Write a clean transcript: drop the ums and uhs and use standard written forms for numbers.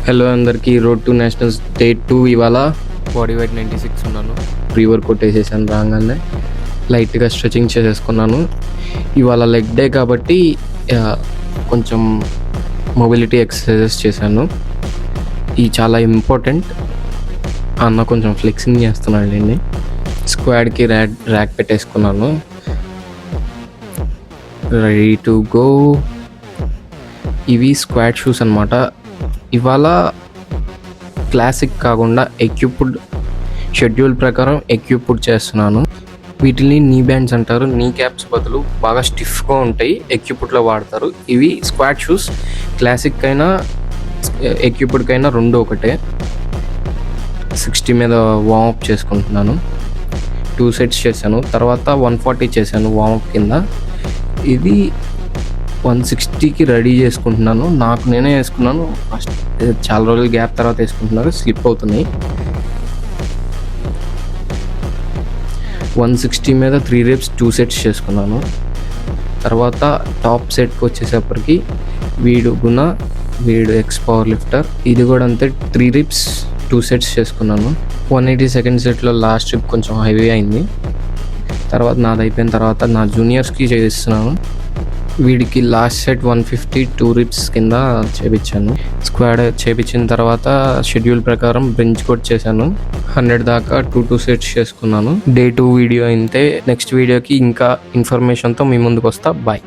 Hello అందరికీ, road to nationals day 2 ఇవాళ body weight 96 ఉన్నాను. ప్రీ వర్కౌట్ వేసేసాను, రాగానే లైట్గా స్ట్రెచింగ్ చేసేసుకున్నాను. ఇవాళ లెగ్ డే కాబట్టి కొంచెం మొబిలిటీ ఎక్సర్సైజెస్ చేశాను. ఇది చాలా ఇంపార్టెంట్. అన్న కొంచెం ఫ్లెక్సింగ్ చేస్తున్నాడు అండి. స్క్వాడ్కి ర్యాక్ పెట్టేసుకున్నాను. Ready to go. ఇవి స్క్వాడ్ షూస్ అన్నమాట. ఇవాళ క్లాసిక్ కాకుండా ఎక్విప్డ్ షెడ్యూల్ ప్రకారం ఎక్విప్డ్ చేస్తున్నాను. వీటిని నీ బ్యాండ్స్ అంటారు. నీ క్యాప్స్ బదులు బాగా స్టిఫ్గా ఉంటాయి, ఎక్విప్డ్లో వాడతారు. ఇవి స్క్వాడ్ షూస్. క్లాసిక్ అయినా ఎక్విప్డ్కైనా రెండు ఒకటే. 60 మీద వార్మప్ చేసుకుంటున్నాను. 2 సెట్స్ చేశాను. తర్వాత 140 చేశాను వార్మప్ కింద. ఇది 160కి రెడీ చేసుకుంటున్నాను. నాకు నేనే వేసుకున్నాను. ఫస్ట్ చాలా రోజులు గ్యాప్ తర్వాత వేసుకుంటున్నారు, స్లిప్ అవుతున్నాయి. 160 మీద 3 reps 2 సెట్స్ చేసుకున్నాను. తర్వాత టాప్ సెట్కి వచ్చేసప్పటికి వీడు ఎక్స్ పవర్ లిఫ్టర్. ఇది కూడా అంతే, 3 reps 2 సెట్స్ చేసుకున్నాను. 180 సెకండ్ సెట్లో లాస్ట్ ట్రిప్ కొంచెం హెవీ అయింది. తర్వాత నాది అయిపోయిన తర్వాత నా జూనియర్స్కి చేస్తున్నాను. వీడికి లాస్ట్ సెట్ 150 2 reps కింద చేపించాను. స్క్వాడ్ చేపించిన తర్వాత షెడ్యూల్ ప్రకారం బెంచ్ కూడా చేశాను. 100 దాకా 2 సెట్స్ చేసుకున్నాను. డే 2 వీడియో అయితే నెక్స్ట్ వీడియోకి ఇంకా ఇన్ఫర్మేషన్తో మీ ముందుకు వస్తా. బాయ్.